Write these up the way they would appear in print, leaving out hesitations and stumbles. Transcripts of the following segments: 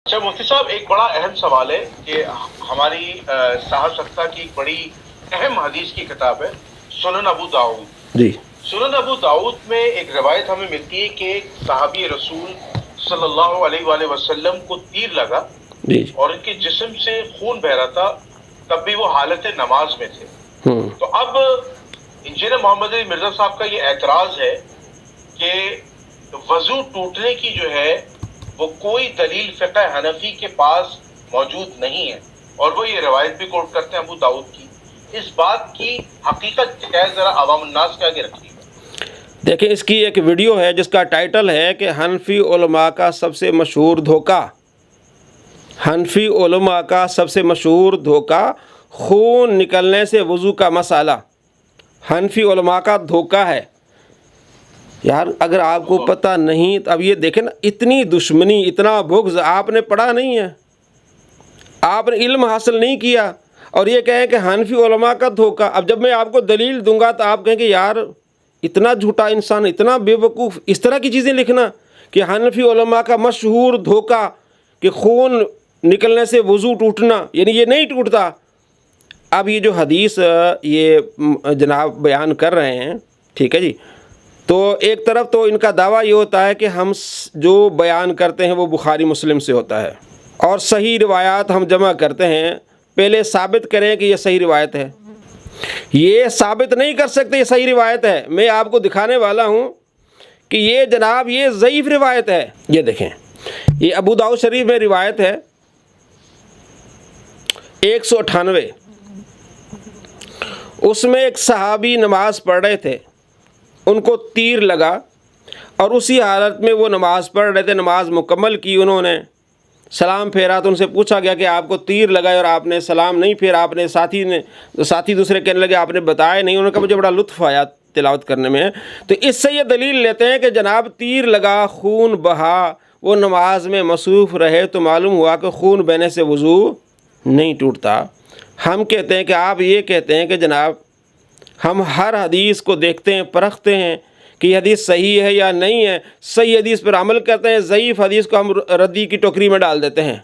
اچھا مفتی صاحب، ایک بڑا اہم سوال ہے کہ ہماری صاحب سکتا کی ایک بڑی اہم حدیث کی کتاب ہے سنن ابو داؤد جی سنن ابو داؤد میں ایک روایت ہمیں ملتی ہے کہ ایک صحابی رسول صلی اللہ علیہ وآلہ وسلم کو تیر لگا جی اور ان کے جسم سے خون بہ رہا تھا، تب بھی وہ حالت نماز میں تھے۔ ہوں تو اب انجینئر محمد علی مرزا صاحب کا یہ اعتراض ہے کہ وضو ٹوٹنے کی جو ہے وہ کوئی دلیل فقہ حنفی کے پاس موجود نہیں ہے، اور وہ یہ روایت بھی کوٹ کرتے ہیں ابو داؤد کی۔ اس بات کی حقیقت کیا ہے، ذرا عوام الناس کے آگے رکھیے گا۔ دیکھیں، اس کی ایک ویڈیو ہے جس کا ٹائٹل ہے کہ حنفی علماء کا سب سے مشہور دھوکہ۔ حنفی علماء کا سب سے مشہور دھوکہ، خون نکلنے سے وضو کا مسئلہ حنفی علماء کا دھوکہ ہے۔ یار اگر آپ کو پتہ نہیں تو اب یہ دیکھیں نا، اتنی دشمنی، اتنا بغض، آپ نے پڑھا نہیں ہے، آپ نے علم حاصل نہیں کیا، اور یہ کہیں کہ حنفی علماء کا دھوکہ۔ اب جب میں آپ کو دلیل دوں گا تو آپ کہیں کہ یار اتنا جھوٹا انسان، اتنا بے وقوف، اس طرح کی چیزیں لکھنا کہ حنفی علماء کا مشہور دھوکہ کہ خون نکلنے سے وضو ٹوٹنا، یعنی یہ نہیں ٹوٹتا۔ اب یہ جو حدیث یہ جناب بیان کر رہے ہیں، ٹھیک ہے جی، تو ایک طرف تو ان کا دعویٰ یہ ہوتا ہے کہ ہم جو بیان کرتے ہیں وہ بخاری مسلم سے ہوتا ہے، اور صحیح روایات ہم جمع کرتے ہیں، پہلے ثابت کریں کہ یہ صحیح روایت ہے۔ یہ ثابت نہیں کر سکتے یہ صحیح روایت ہے، میں آپ کو دکھانے والا ہوں کہ یہ جناب یہ ضعیف روایت ہے۔ یہ دیکھیں، یہ ابو داؤد شریف میں روایت ہے 198، اس میں ایک صحابی نماز پڑھ رہے تھے، ان کو تیر لگا اور اسی حالت میں وہ نماز پڑھ رہے تھے، نماز مکمل کی، انہوں نے سلام پھیرا تو ان سے پوچھا گیا کہ آپ کو تیر لگا اور آپ نے سلام نہیں پھیرا، آپ نے ساتھی دوسرے کہنے لگے آپ نے بتایا نہیں۔ انہوں نے کہا مجھے بڑا لطف آیا تلاوت کرنے میں۔ تو اس سے یہ دلیل لیتے ہیں کہ جناب تیر لگا، خون بہا، وہ نماز میں مصروف رہے تو معلوم ہوا کہ خون بہنے سے وضو نہیں ٹوٹتا۔ ہم کہتے ہیں کہ آپ یہ کہتے ہیں کہ جناب ہم ہر حدیث کو دیکھتے ہیں، پرکھتے ہیں کہ یہ حدیث صحیح ہے یا نہیں ہے، صحیح حدیث پر عمل کرتے ہیں، ضعیف حدیث کو ہم ردی کی ٹوکری میں ڈال دیتے ہیں،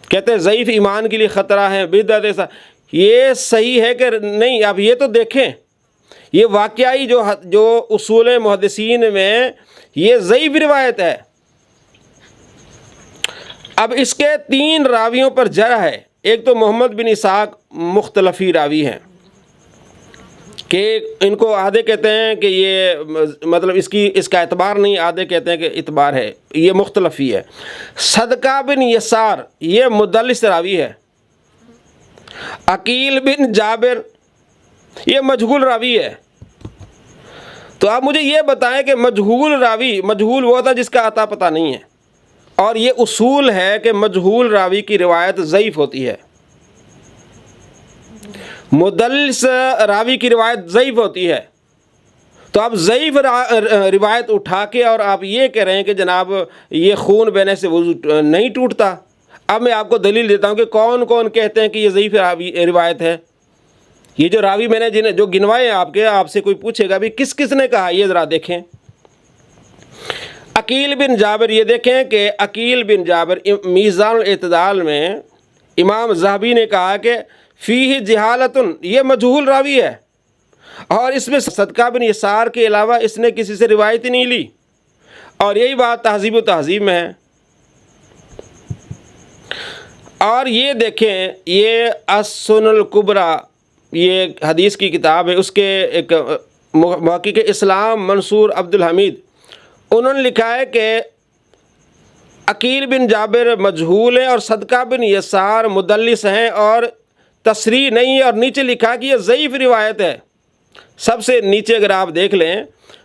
کہتے ہیں ضعیف ایمان کے لیے خطرہ ہے، بدعت ایسا۔ یہ صحیح ہے کہ نہیں؟ اب یہ تو دیکھیں، یہ واقعی جو اصول محدثین میں یہ ضعیف روایت ہے۔ اب اس کے 3 راویوں پر جرح ہے۔ ایک تو محمد بن اسحاق مختلفی راوی ہیں کہ ان کو آدھے کہتے ہیں کہ یہ مطلب اس کا اعتبار نہیں، آدھے کہتے ہیں کہ اعتبار ہے، یہ مختلفی ہے۔ صدقہ بن یسار یہ مدلس راوی ہے۔ عقیل بن جابر یہ مجہول راوی ہے۔ تو آپ مجھے یہ بتائیں کہ مجہول راوی، مجہول وہ ہوتا جس کا عطا پتہ نہیں ہے، اور یہ اصول ہے کہ مجہول راوی کی روایت ضعیف ہوتی ہے، مدلس راوی کی روایت ضعیف ہوتی ہے۔ تو آپ ضعیف روایت اٹھا کے اور آپ یہ کہہ رہے ہیں کہ جناب یہ خون بہنے سے وضو نہیں ٹوٹتا۔ اب میں آپ کو دلیل دیتا ہوں کہ کون کون کہتے ہیں کہ یہ ضعیف روایت ہے۔ یہ جو راوی میں نے جو گنوائے ہیں آپ سے کوئی پوچھے گا بھی کس کس نے کہا، یہ ذرا دیکھیں۔ عقیل بن جابر، یہ دیکھیں کہ عقیل بن جابر میزان الاعتدال میں امام ذہبی نے کہا کہ فیہ جہالت، یہ مجہول راوی ہے، اور اس میں صدقہ بن یسار کے علاوہ اس نے کسی سے روایت ہی نہیں لی، اور یہی بات تہذیب و تہذیب میں ہے۔ اور یہ دیکھیں، یہ السنن الکبریٰ، یہ حدیث کی کتاب ہے، اس کے ایک محقق اسلام منصور عبد الحمید، انہوں نے لکھا ہے کہ عقیل بن جابر مجہول ہے اور صدقہ بن یسار مدلس ہیں، اور تصریح نہیں ہے، اور نیچے لکھا کہ یہ ضعیف روایت ہے۔ سب سے نیچے اگر آپ دیکھ لیں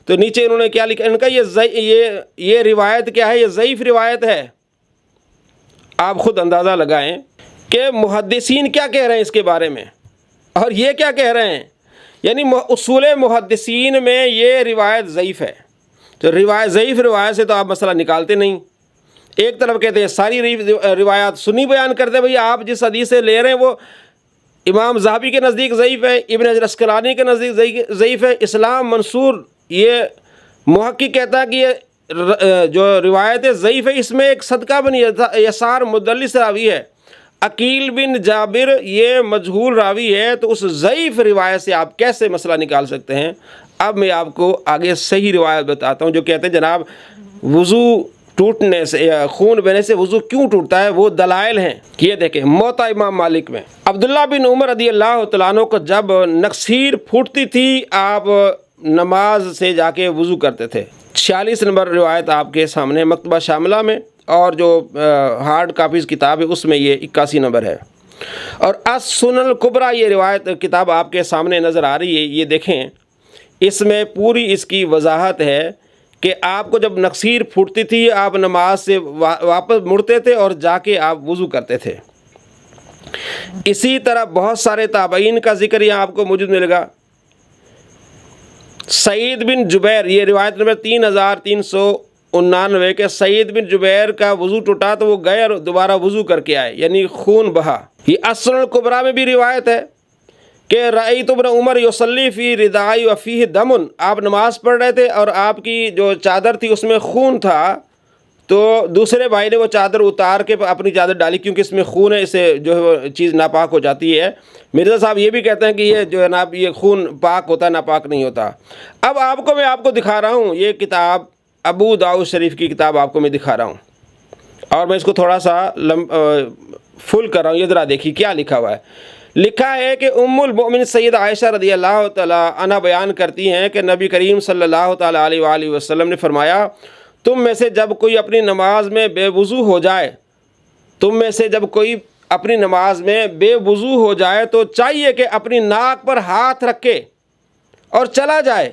تو نیچے انہوں نے کیا لکھا، ان کا یہ روایت کیا ہے، یہ ضعیف روایت ہے۔ آپ خود اندازہ لگائیں کہ محدثین کیا کہہ رہے ہیں اس کے بارے میں، اور یہ کیا کہہ رہے ہیں، یعنی اصول محدثین میں یہ روایت ضعیف ہے۔ تو ضعیف روایت سے تو آپ مسئلہ نکالتے نہیں۔ ایک طرف کہتے ہیں ساری روایات سنی بیان کرتے ہیں، بھئی آپ جس حدیث سے لے رہے ہیں وہ امام ذہبی کے نزدیک ضعیف ہے، ابن حجر اسقلانی کے نزدیک ضعیف ہے، اسلام منصور یہ محقق کہتا ہے کہ یہ جو روایت ضعیف ہے اس میں ایک صدقہ بن یسار مدلس راوی ہے، عقیل بن جابر یہ مجہول راوی ہے، تو اس ضعیف روایت سے آپ کیسے مسئلہ نکال سکتے ہیں؟ اب میں آپ کو آگے صحیح روایت بتاتا ہوں جو کہتے ہیں جناب وضو ٹوٹنے سے یا خون بہنے سے وضو کیوں ٹوٹتا ہے، وہ دلائل ہیں کہ یہ دیکھیں موطا امام مالک میں عبداللہ بن عمر رضی اللہ تعالیٰ عنہ کو جب نکسیر پھوٹتی تھی آپ نماز سے جا کے وضو کرتے تھے۔ 46 نمبر روایت آپ کے سامنے مکتبہ شاملہ میں، اور جو ہارڈ کاپیز کتاب ہے اس میں یہ 81 نمبر ہے، اور السنن الکبریٰ یہ روایت کتاب آپ کے سامنے نظر آ رہی ہے، یہ دیکھیں اس میں پوری اس کی وضاحت ہے کہ آپ کو جب نکسیر پھوٹتی تھی آپ نماز سے واپس مڑتے تھے اور جا کے آپ وضو کرتے تھے۔ اسی طرح بہت سارے تابعین کا ذکر یہاں آپ کو موجود ملے گا۔ سعید بن جبیر یہ روایت نمبر 3399 کے سعید بن جبیر کا وضو ٹوٹا تو وہ گئے اور دوبارہ وضو کر کے آئے، یعنی خون بہا۔ یہ السنن الکبریٰ میں بھی روایت ہے کہ رأیت ابن عمر یصلی فی ردائی وفیہ دم، آپ نماز پڑھ رہے تھے اور آپ کی جو چادر تھی اس میں خون تھا، تو دوسرے بھائی نے وہ چادر اتار کے اپنی چادر ڈالی کیونکہ اس میں خون ہے، اسے جو ہے وہ چیز ناپاک ہو جاتی ہے۔ مرزا صاحب یہ بھی کہتے ہیں کہ یہ جو ہے نا یہ خون پاک ہوتا ہے ناپاک نہیں ہوتا۔ اب میں آپ کو دکھا رہا ہوں یہ کتاب ابو داؤد شریف کی کتاب آپ کو میں دکھا رہا ہوں، اور میں اس کو تھوڑا سا فل کر رہا ہوں، یہ ذرا دیکھیے کیا لکھا ہوا ہے۔ لکھا ہے کہ ام المؤمن سید عائشہ رضی اللہ تعالیٰ عنہ بیان کرتی ہیں کہ نبی کریم صلی اللہ تعالیٰ علیہ وآلہ وسلم نے فرمایا تم میں سے جب کوئی اپنی نماز میں بے وضو ہو جائے، تم میں سے جب کوئی اپنی نماز میں بے وضو ہو جائے تو چاہیے کہ اپنی ناک پر ہاتھ رکھے اور چلا جائے،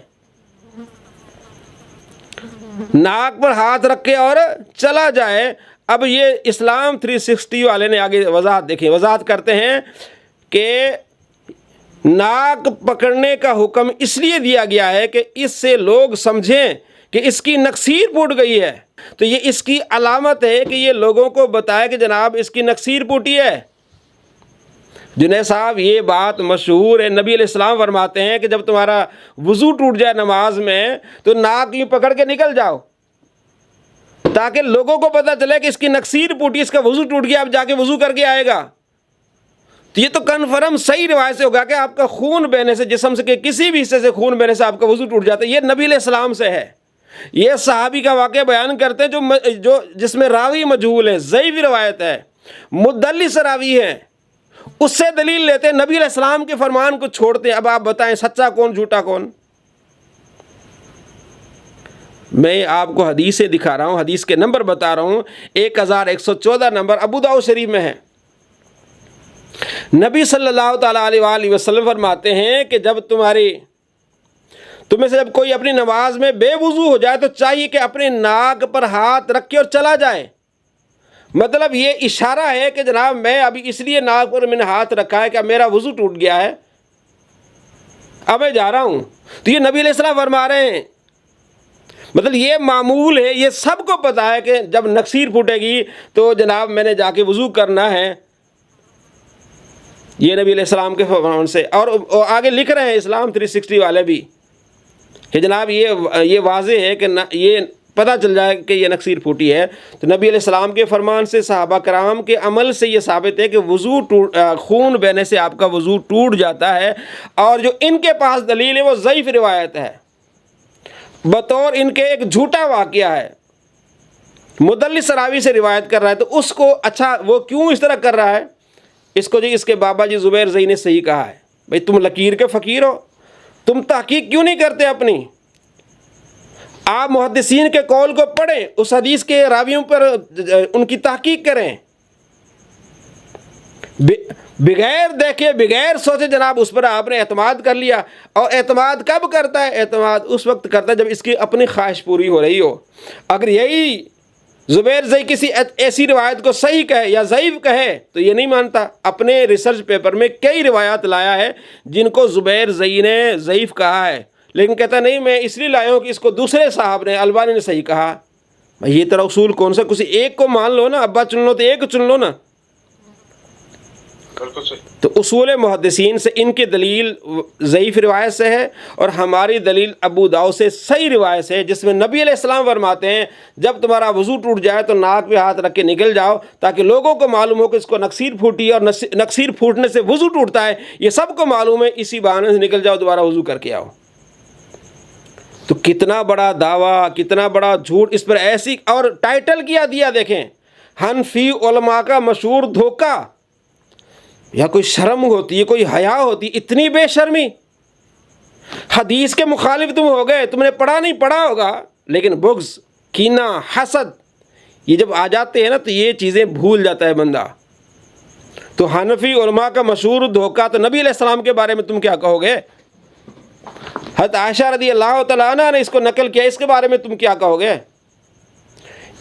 ناک پر ہاتھ رکھے اور چلا جائے۔ اب یہ اسلام 360 والے نے آگے وضاحت دیکھیں، وضاحت کرتے ہیں کہ ناک پکڑنے کا حکم اس لیے دیا گیا ہے کہ اس سے لوگ سمجھیں کہ اس کی نکسیر پھوٹ گئی ہے، تو یہ اس کی علامت ہے کہ یہ لوگوں کو بتائے کہ جناب اس کی نکسیر پھوٹی ہے۔ جنید صاحب یہ بات مشہور ہے، نبی علیہ السلام فرماتے ہیں کہ جب تمہارا وضو ٹوٹ جائے نماز میں تو ناک یوں پکڑ کے نکل جاؤ تاکہ لوگوں کو پتہ چلے کہ اس کی نکسیر پھوٹی، اس کا وضو ٹوٹ گیا، اب جا کے وضو کر کے آئے گا۔ تو یہ تو کنفرم صحیح روایت سے ہوگا کہ آپ کا خون بہنے سے، جسم سے کسی بھی حصے سے خون بہنے سے آپ کا وضو ٹوٹ جاتا ہے، یہ نبی علیہ السلام سے ہے۔ یہ صحابی کا واقعہ بیان کرتے ہیں جو جس میں راوی مجہول ہے، ضعیف روایت ہے، مدلس راوی ہے، اس سے دلیل لیتے ہیں، نبی علیہ السلام کے فرمان کو چھوڑتے ہیں۔ اب آپ بتائیں سچا کون جھوٹا کون؟ میں آپ کو حدیثیں دکھا رہا ہوں، حدیث کے نمبر بتا رہا ہوں، 1114 نمبر ابو داؤد شریف میں ہے۔ نبی صلی اللہ تعالیٰ علیہ وآلہ وسلم فرماتے ہیں کہ جب تمہیں سے جب کوئی اپنی نماز میں بے وضو ہو جائے تو چاہیے کہ اپنے ناک پر ہاتھ رکھ کے اور چلا جائے۔ مطلب یہ اشارہ ہے کہ جناب میں ابھی اس لیے ناک پر میں نے ہاتھ رکھا ہے کہ میرا وضو ٹوٹ گیا ہے، اب میں جا رہا ہوں۔ تو یہ نبی علیہ السلام فرما رہے ہیں، مطلب یہ معمول ہے، یہ سب کو پتہ ہے کہ جب نکسیر پھوٹے گی تو جناب میں نے جا کے وضو کرنا ہے، یہ نبی علیہ السلام کے فرمان سے۔ اور آگے لکھ رہے ہیں اسلام 360 والے بھی کہ جناب یہ واضح ہے کہ یہ پتہ چل جائے کہ یہ نکسیر پھوٹی ہے۔ تو نبی علیہ السلام کے فرمان سے، صحابہ کرام کے عمل سے یہ ثابت ہے کہ خون بہنے سے آپ کا وضو ٹوٹ جاتا ہے، اور جو ان کے پاس دلیل ہے وہ ضعیف روایت ہے، بطور ان کے ایک جھوٹا واقعہ ہے، مدلس راوی سے روایت کر رہا ہے۔ تو اس کو اچھا وہ کیوں اس طرح کر رہا ہے؟ اس کو جی اس کے بابا جی زبیر زئی نے صحیح کہا ہے، بھئی تم لکیر کے فقیر ہو، تم تحقیق کیوں نہیں کرتے اپنی؟ آپ محدثین کے قول کو پڑھیں، اس حدیث کے راویوں پر ان کی تحقیق کریں، بغیر دیکھے بغیر سوچے جناب اس پر آپ نے اعتماد کر لیا۔ اور اعتماد کب کرتا ہے؟ اعتماد اس وقت کرتا ہے جب اس کی اپنی خواہش پوری ہو رہی ہو۔ اگر یہی زبیر زئی کسی ایسی روایت کو صحیح کہے یا ضعیف کہے تو یہ نہیں مانتا۔ اپنے ریسرچ پیپر میں کئی روایات لایا ہے جن کو زبیر زئی نے ضعیف کہا ہے، لیکن کہتا نہیں میں اس لیے لایا ہوں کہ اس کو دوسرے صاحب نے، البانی نے صحیح کہا۔ یہ طرح اصول کون سا؟ کسی ایک کو مان لو نا، ابا چن لو تو ایک چن لو نا۔ بالکل صحیح. تو اصول محدثین سے ان کی دلیل ضعیف روایت سے ہے، اور ہماری دلیل ابو داؤد سے صحیح روایت سے ہے، جس میں نبی علیہ السلام فرماتے ہیں جب تمہارا وضو ٹوٹ جائے تو ناک پہ ہاتھ رکھ کے نکل جاؤ، تاکہ لوگوں کو معلوم ہو کہ اس کو نکسیر پھوٹی ہے، اور نکسیر پھوٹنے سے وضو ٹوٹتا ہے، یہ سب کو معلوم ہے، اسی بہانے سے نکل جاؤ، دوبارہ وضو کر کے آؤ. تو کتنا بڑا دعویٰ، کتنا بڑا جھوٹ اس پر ایسی، اور ٹائٹل کیا دیا دیکھیں، حنفی علماء کا مشہور دھوکہ. یا کوئی شرم ہوتی ہے، کوئی حیا ہوتی، اتنی بے شرمی. حدیث کے مخالف تم ہو گئے، تم نے پڑھا نہیں، پڑھا ہوگا، لیکن بغض، کینہ، حسد یہ جب آ جاتے ہیں نا تو یہ چیزیں بھول جاتا ہے بندہ. تو حنفی علماء کا مشہور دھوکہ، تو نبی علیہ السلام کے بارے میں تم کیا کہو گے؟ حضرت عائشہ رضی اللہ تعالیٰ عنہ نے اس کو نقل کیا، اس کے بارے میں تم کیا کہو گے؟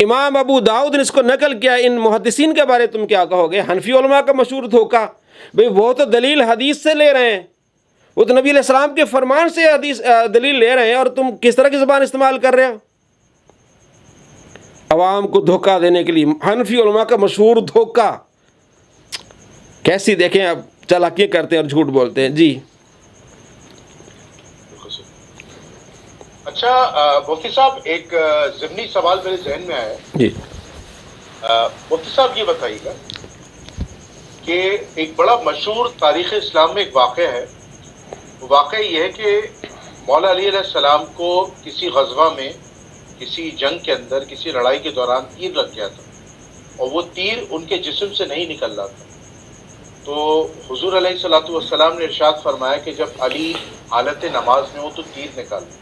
امام ابو داؤد نے اس کو نقل کیا، ان محدثین کے بارے میں تم کیا کہو گے؟ حنفی علماء کا مشہور دھوکہ. بھئی وہ تو دلیل حدیث سے لے رہے ہیں، وہ تو نبی علیہ السلام کے فرمان سے حدیث دلیل لے رہے ہیں، اور تم کس طرح کی زبان استعمال کر رہے ہو عوام کو دھوکہ دینے کے لیے؟ حنفی علماء کا مشہور دھوکہ. کیسی دیکھیں اب چالاکیاں کرتے ہیں اور جھوٹ بولتے ہیں. جی اچھا مفتی صاحب، ایک ضمنی سوال میرے ذہن میں آیا ہے. جی مفتی صاحب یہ بتائیے گا کہ ایک بڑا مشہور تاریخ اسلام میں ایک واقعہ ہے. وہ واقعہ یہ ہے کہ مولا علی علیہ السلام کو کسی غزوہ میں، کسی جنگ کے اندر، کسی لڑائی کے دوران تیر لگ گیا تھا، اور وہ تیر ان کے جسم سے نہیں نکل رہا تھا. تو حضور علیہ الصلوۃ والسلام نے ارشاد فرمایا کہ جب علی حالت نماز میں ہو تو تیر نکالو.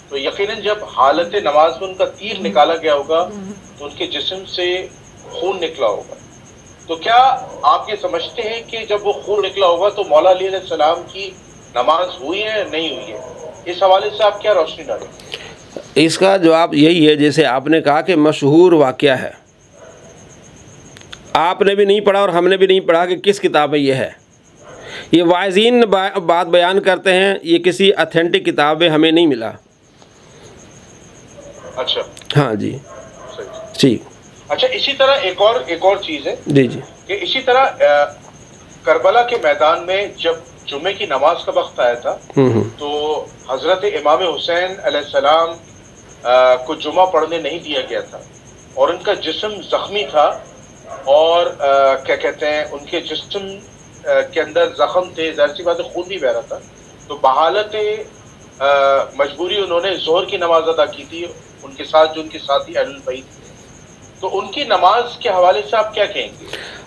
تو یقیناً جب حالت نماز میں ان کا تیر نکالا گیا ہوگا تو ان کے جسم سے خون نکلا ہوگا. تو کیا آپ یہ سمجھتے ہیں کہ جب وہ خون نکلا ہوگا تو مولا علی علیہ السلام کی نماز ہوئی ہے یا نہیں ہوئی ہے؟ اس حوالے سے آپ کیا روشنی ڈالیں؟ اس کا جواب یہی ہے، جیسے آپ نے کہا کہ مشہور واقعہ ہے، آپ نے بھی نہیں پڑھا اور ہم نے بھی نہیں پڑھا کہ کس کتاب میں یہ ہے. یہ واعظین بات بیان کرتے ہیں، یہ کسی اتھینٹک کتاب میں ہمیں نہیں ملا. اچھا ہاں جی صحیح. ٹھیک. اچھا اسی طرح ایک اور چیز ہے جی جی کہ اسی طرح کربلا کے میدان میں جب جمعے کی نماز کا وقت آیا تھا تو حضرت امام حسین علیہ السلام کو جمعہ پڑھنے نہیں دیا گیا تھا، اور ان کا جسم زخمی تھا، اور کیا کہتے ہیں، ان کے جسم کے اندر زخم تھے، ظاہر سی بات ہے خون بھی بہ رہا تھا. تو بحالت مجبوری انہوں نے ظہر کی نماز ادا کی تھی ان کے ساتھ جو ان کے ساتھی اہل البیت تھے. تو ان کی نماز کے حوالے سے آپ کیا کہیں گے؟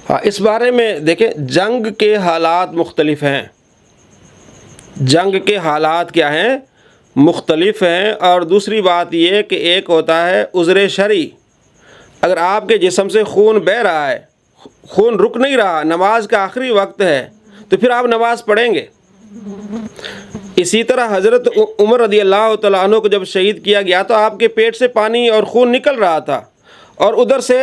ہاں، اس بارے میں دیکھیں، جنگ کے حالات مختلف ہیں. جنگ کے حالات کیا ہیں؟ مختلف ہیں. اور دوسری بات یہ کہ ایک ہوتا ہے عذر شرعی. اگر آپ کے جسم سے خون بہہ رہا ہے، خون رک نہیں رہا، نماز کا آخری وقت ہے، تو پھر آپ نماز پڑھیں گے. اسی طرح حضرت عمر رضی اللہ تعالیٰ عنہ کو جب شہید کیا گیا تو آپ کے پیٹ سے پانی اور خون نکل رہا تھا، اور ادھر سے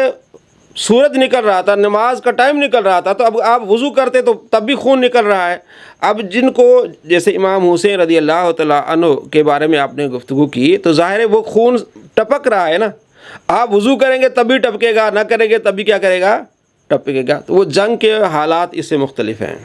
سورج نکل رہا تھا، نماز کا ٹائم نکل رہا تھا. تو اب آپ وضو کرتے تو تب بھی خون نکل رہا ہے. اب جن کو جیسے امام حسین رضی اللہ تعالیٰ عنہ کے بارے میں آپ نے گفتگو کی، تو ظاہر ہے وہ خون ٹپک رہا ہے نا. آپ وضو کریں گے تب بھی ٹپکے گا، نہ کریں گے تب بھی کیا کرے گا؟ ٹپکے گا. تو وہ جنگ کے حالات اس سے مختلف ہیں.